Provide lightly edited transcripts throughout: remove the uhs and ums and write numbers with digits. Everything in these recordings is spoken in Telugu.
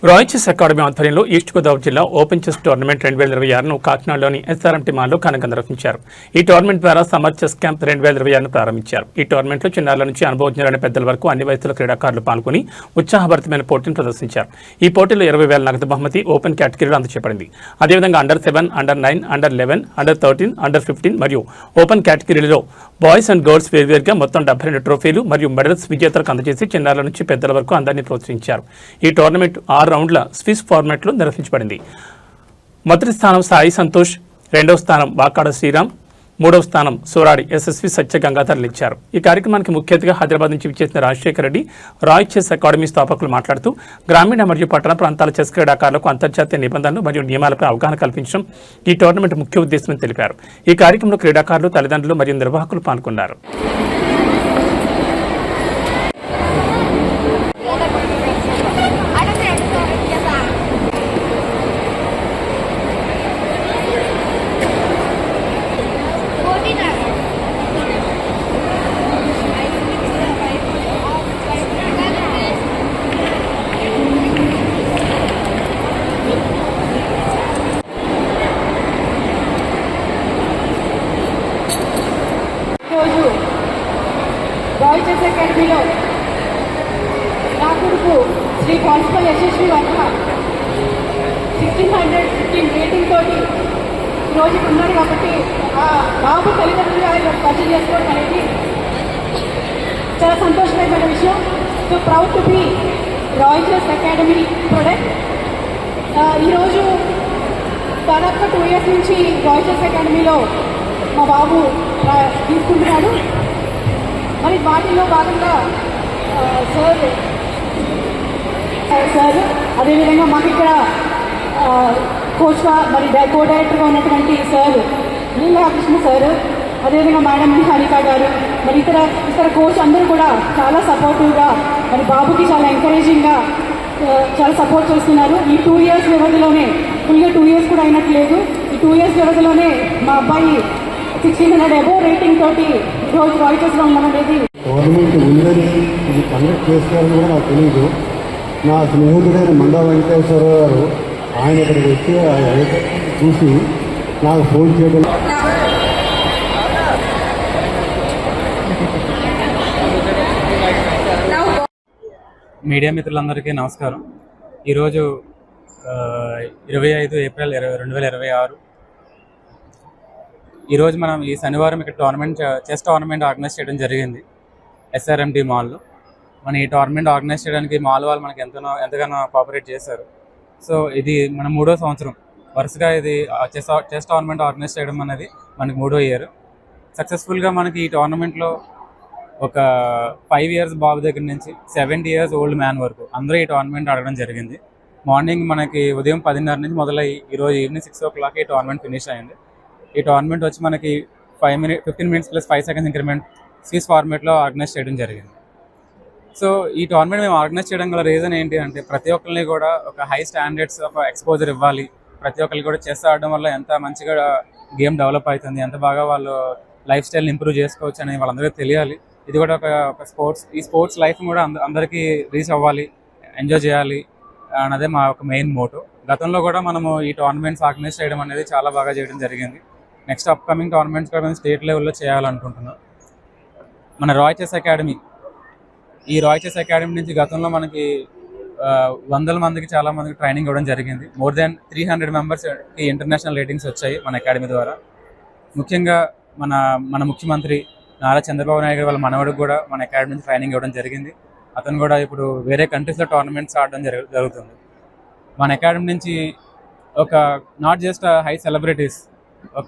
రాయల్ చెస్ అకాడమీ ఆధ్వర్యంలో ఈస్ట్ గోదావరి జిల్లా ఓపెన్ చెస్ టోర్నమెంట్ 2026ను కాకినాడలోని ఎస్ఆర్ఎంటీ మాల్లో ఘనంగా నిర్వహించారు. ఈ టోర్నమెంట్ ద్వారా సమ్మర్ చెస్ క్యాంప్ 2026ను ప్రారంభించారు. ఈ టోర్నమెంట్లో చిన్నారుల నుంచి అనుభవజ్ఞులైన పెద్దల వరకు అన్ని వయసుల క్రీడాకారులు పాల్గొని ఉత్సాహభరితమైన పోటీని ప్రదర్శించారు. ఈ పోటీలో 20,000 నగదు బహుమతి ఓపెన్ కేటగిరీలో అందజేయబడింది. అదేవిధంగా అండర్-7, అండర్-9, అండర్-11, అండర్-13, అండర్-15 మరియు ఓపెన్ కేటగిరీలో బాయ్స్ అండ్ గర్ల్స్ వేర్వేరుగా మొత్తం 72 ట్రోఫీలు మరియు మెడల్స్ విజేతలకు అందజేసి చిన్నారుల నుంచి పెద్దల వరకు అందరినీ ప్రోత్సహించారు. ఈ టోర్నమెంట్ 6 రౌండ్ల స్విస్ ఫార్మాట్లో నిర్వహించబడింది. మొదటి స్థానం సాయి సంతోష్, రెండవ స్థానం వాకాడ శ్రీరామ్, మూడవ స్థానం సోరాడి యశస్వి సత్య గంగాధర్లు ఇచ్చారు. ఈ కార్యక్రమానికి ముఖ్య అతిథిగా హైదరాబాద్ నుంచి విచ్చేసిన Rajasekhara Reddy, royal chess academy స్థాపకులు మాట్లాడుతూ గ్రామీణ మరియు పట్టణ ప్రాంతాల చెస్ క్రీడాకారులకు అంతర్జాతీయ నిబంధనలు మరియు నియమాలపై అవగాహన కల్పించడం ఈ టోర్నమెంట్ ముఖ్య ఉద్దేశమని తెలిపారు. ఈ కార్యక్రమంలో క్రీడాకారులు, తల్లిదండ్రులు మరియు నిర్వాహకులు పాల్గొన్నారు. రాయల్ చెస్ అకాడమీలో నా కొడుకు శ్రీ కాన్స్టబుల్ యశస్వి వర్మ 1615 రేటింగ్ తోటి ఈరోజు ఇక్కడ ఉన్నాడు. కాబట్టి ఆ బాబు తల్లిదండ్రులుగా పరిచయం చేసుకోవడం అనేది చాలా సంతోషకరమైన విషయం. So proud to be royal chess academy product. ఈరోజు దాదాపు 2 years నుంచి రాయల్ చెస్ అకాడమీలో మా బాబు తీసుకుంటున్నాడు. మరి వాటిలో భాగంగా సార్ అదేవిధంగా మాకు ఇక్కడ కోచ్గా మరి కో డైరెక్టర్గా ఉన్నటువంటి సార్ నీలకృష్ణ సార్, అదేవిధంగా మేడం హారిక గారు, మరి ఇతర కోచ్ అందరూ కూడా చాలా సపోర్టివ్గా మరి బాబుకి చాలా ఎంకరేజింగ్గా చాలా సపోర్ట్ చేస్తున్నారు. ఈ 2 years వ్యవధిలోనే, ఫుల్గా 2 years కూడా అయినట్లేదు, ఈ 2 years వ్యవధిలోనే మా అబ్బాయి 1600 అబోవ్ రేటింగ్ తోటి ఈరోజు రాయల్ చెస్లో ఉండడం గవర్నమెంట్ ఉందని ఇది కండక్ట్ చేస్తారని కూడా నాకు తెలియదు. నా స్నేహితుడైన మండా వెంకటేశ్వరరావు గారు ఆయన ఇక్కడికి వచ్చి చూసి నాకు ఫోన్ చేయడం. మీడియా మిత్రులందరికీ నమస్కారం. ఈరోజు 25 ఏప్రిల్ 2026. ఈరోజు మనం ఈ శనివారం ఇక్కడ చెస్ టోర్నమెంట్ ఆర్గనైజ్ చేయడం జరిగింది ఎస్ఆర్ఎంటీ మాల్లో. మన ఈ టోర్నమెంట్ ఆర్గనైజ్ చేయడానికి మాల్ వాళ్ళు మనకి ఎంతగానో కోఆపరేట్ చేశారు. సో ఇది మన 3వ సంవత్సరం వరుసగా ఇది చెస్ టోర్నమెంట్ ఆర్గనైజ్ చేయడం అనేది మనకి 3వ year. సక్సెస్ఫుల్గా మనకి ఈ టోర్నమెంట్లో ఒక 5 years బాబు దగ్గర నుంచి 70 years ఓల్డ్ మ్యాన్ వరకు అందరూ ఈ టోర్నమెంట్ ఆడడం జరిగింది. మార్నింగ్ మనకి ఉదయం 10:30 నుంచి మొదలై ఈరోజు ఈవినింగ్ 6 o'clock ఈ టోర్నమెంట్ ఫినిష్ అయింది. ఈ టోర్నమెంట్ వచ్చి మనకి 15 minutes + 5 seconds ఇంక్రిమెంట్ స్విస్ ఫార్మేట్లో ఆర్గనైజ్ చేయడం జరిగింది. సో ఈ టోర్నమెంట్ మేము ఆర్గనైజ్ చేయడం గల రీజన్ ఏంటి అంటే, ప్రతి ఒక్కరిని కూడా ఒక హై స్టాండర్డ్స్ ఆఫ్ ఎక్స్పోజర్ ఇవ్వాలి. ప్రతి ఒక్కరికి కూడా చెస్ ఆడడం వల్ల ఎంత మంచిగా గేమ్ డెవలప్ అవుతుంది, ఎంత బాగా వాళ్ళు లైఫ్ స్టైల్ని ఇంప్రూవ్ చేసుకోవచ్చు అని వాళ్ళందరికీ తెలియాలి. ఇది కూడా ఒక స్పోర్ట్స్, ఈ స్పోర్ట్స్ లైఫ్ కూడా అందరికీ రీచ్ అవ్వాలి, ఎంజాయ్ చేయాలి అన్నదే మా ఒక మెయిన్ మోటో. గతంలో కూడా మనము ఈ టోర్నమెంట్స్ ఆర్గనైజ్ చేయడం అనేది చాలా బాగా చేయడం జరిగింది. నెక్స్ట్ అప్కమింగ్ టోర్నమెంట్స్ కూడా మేము స్టేట్ లెవెల్లో చేయాలనుకుంటున్నాం. మన రాయల్ చెస్ అకాడమీ, ఈ రాయల్ చెస్ అకాడమీ నుంచి గతంలో మనకి వందల మందికి చాలా మందికి ట్రైనింగ్ ఇవ్వడం జరిగింది. మోర్ దాన్ 300 మెంబర్స్కి ఇంటర్నేషనల్ రేటింగ్స్ వచ్చాయి మన అకాడమీ ద్వారా. ముఖ్యంగా మన ముఖ్యమంత్రి నారా చంద్రబాబు నాయుడు గారు వాళ్ళ మనవడికి కూడా మన అకాడమీ నుంచి ట్రైనింగ్ ఇవ్వడం జరిగింది. అతను కూడా ఇప్పుడు వేరే కంట్రీస్లో టోర్నమెంట్స్ ఆడడం జరుగుతుంది. మన అకాడమీ నుంచి ఒక నాట్ జస్ట్ హై సెలబ్రిటీస్, ఒక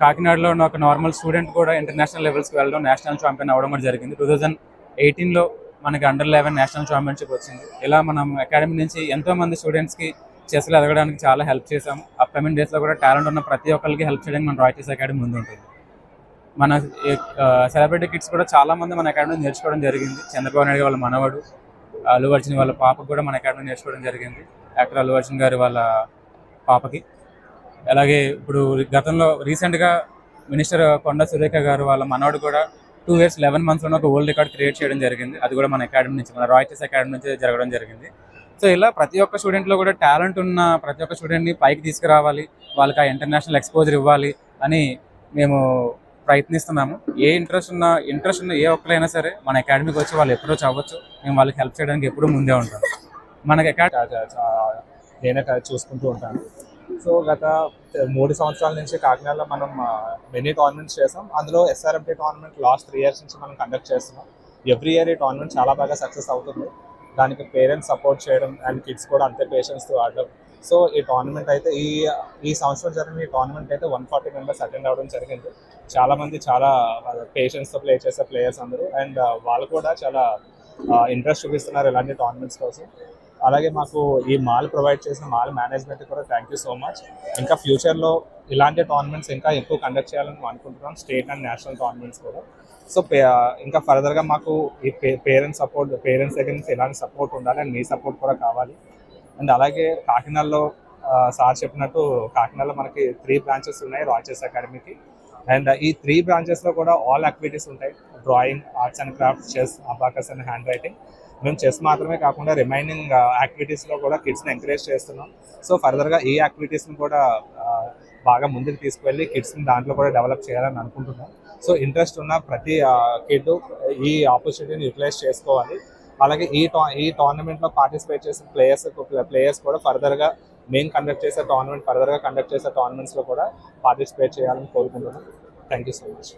కాకినాడలో ఉన్న ఒక నార్మల్ స్టూడెంట్ కూడా ఇంటర్నేషనల్ లెవెల్స్కి వెళ్ళడం, నేషనల్ ఛాంపియన్ అవ్వడం కూడా జరిగింది. 2018లో మనకి అండర్-11 నేషనల్ ఛాంపియన్షిప్ వచ్చింది. ఇలా మనం అకాడమీ నుంచి ఎంతోమంది స్టూడెంట్స్కి చెస్లో ఎదగడానికి చాలా హెల్ప్ చేసాము. అప్కమింగ్ డేస్లో కూడా టాలెంట్ ఉన్న ప్రతి ఒక్కరికి హెల్ప్ చేయడానికి మన రాయల్ చెస్ అకాడమీ ముందు ఉంటుంది. మన సెలబ్రిటీ కిడ్స్ కూడా చాలామంది మన అకాడమీ నేర్చుకోవడం జరిగింది. చంద్రబాబు నాయుడు వాళ్ళ మనవడు, అల్లు అర్జున్ వాళ్ళ పాపకు కూడా మన అకాడమీ నేర్చుకోవడం జరిగింది, యాక్టర్ అల్లు అర్జున్ గారి వాళ్ళ పాపకి. అలాగే ఇప్పుడు గతంలో రీసెంట్గా మినిస్టర్ కొండా సురేఖ గారు వాళ్ళ మనవడు కూడా 2 years 11 monthsలో ఒక వరల్డ్ రికార్డ్ క్రియేట్ చేయడం జరిగింది. అది కూడా మన అకాడమీ నుంచి, మన రాయల్ చెస్ అకాడమీ నుంచి జరగడం జరిగింది. సో ఇలా ప్రతి ఒక్క స్టూడెంట్లో కూడా టాలెంట్ ఉన్న ప్రతి ఒక్క స్టూడెంట్ని పైకి తీసుకురావాలి, వాళ్ళకి ఆ ఇంటర్నేషనల్ ఎక్స్పోజర్ ఇవ్వాలి అని మేము ప్రయత్నిస్తున్నాము. ఇంట్రెస్ట్ ఉన్న ఏ ఒక్కరైనా సరే మన అకాడమీకి వచ్చి వాళ్ళు అప్రోచ్ అవ్వచ్చు. మేము వాళ్ళకి హెల్ప్ చేయడానికి ఎప్పుడూ ముందే ఉంటాం. మనకి నేనే చూసుకుంటూ ఉంటాను. సో గత 3 సంవత్సరాల నుంచి కాకినాడలో మనం మెనీ టోర్నమెంట్స్ చేసాం. అందులో SRMT టోర్నమెంట్ లాస్ట్ 3 years నుంచి మనం కండక్ట్ చేస్తున్నాం. ఎవ్రీ ఇయర్ ఈ టోర్నమెంట్ చాలా బాగా సక్సెస్ అవుతుంది. దానికి పేరెంట్స్ సపోర్ట్ చేయడం అండ్ కిడ్స్ కూడా అంతే పేషెన్స్తో ఆడడం. సో ఈ టోర్నమెంట్ అయితే ఈ సంవత్సరం జరిగిన ఈ టోర్నమెంట్ అయితే 140 members అటెండ్ అవ్వడం జరిగింది. చాలామంది చాలా పేషెన్స్తో ప్లే చేసే ప్లేయర్స్ అందరూ, అండ్ వాళ్ళు కూడా చాలా ఇంట్రెస్ట్ చూపిస్తున్నారు ఇలాంటి టోర్నమెంట్స్ కోసం. అలాగే మాకు ఈ మాల్ ప్రొవైడ్ చేసిన మాల్ మేనేజ్మెంట్ కూడా థ్యాంక్ యూ సో మచ్. ఇంకా ఫ్యూచర్లో ఇలాంటి టోర్నమెంట్స్ ఇంకా ఎక్కువ కండక్ట్ చేయాలని అనుకుంటున్నాం, స్టేట్ అండ్ నేషనల్ టోర్నమెంట్స్ కూడా. సో ఇంకా ఫర్దర్గా మాకు ఈ పేరెంట్స్ దగ్గర నుంచి ఎలాంటి సపోర్ట్ ఉండాలి అండ్ మీ సపోర్ట్ కూడా కావాలి. అండ్ అలాగే కాకినాడలో సార్ చెప్పినట్టు కాకినాడలో మనకి 3 branches ఉన్నాయి రాయల్ చెస్ అకాడమీకి. అండ్ ఈ 3 branchesలో కూడా ఆల్ యాక్టివిటీస్ ఉంటాయి. Drawing, arts and crafts, chess, abacus and hand writing. మేము చెస్ మాత్రమే కాకుండా రిమైనింగ్ యాక్టివిటీస్లో కూడా కిడ్స్ని ఎంకరేజ్ చేస్తున్నాం. సో ఫర్దర్గా ఈ యాక్టివిటీస్ని కూడా బాగా ముందుకు తీసుకువెళ్ళి కిడ్స్ని దాంట్లో కూడా డెవలప్ చేయాలని అనుకుంటున్నాం. సో ఇంట్రెస్ట్ ఉన్న ప్రతి కిడ్ ఈ ఆపర్చునిటీని యూటిలైజ్ చేసుకోవాలి. అలాగే ఈ టోర్నమెంట్లో పార్టిసిపేట్ చేసిన ప్లేయర్స్ కూడా ఫర్దర్గా మేము కండక్ట్ చేసే టోర్నమెంట్స్లో కూడా పార్టిసిపేట్ చేయాలని కోరుకుంటున్నాం. Thank you so much.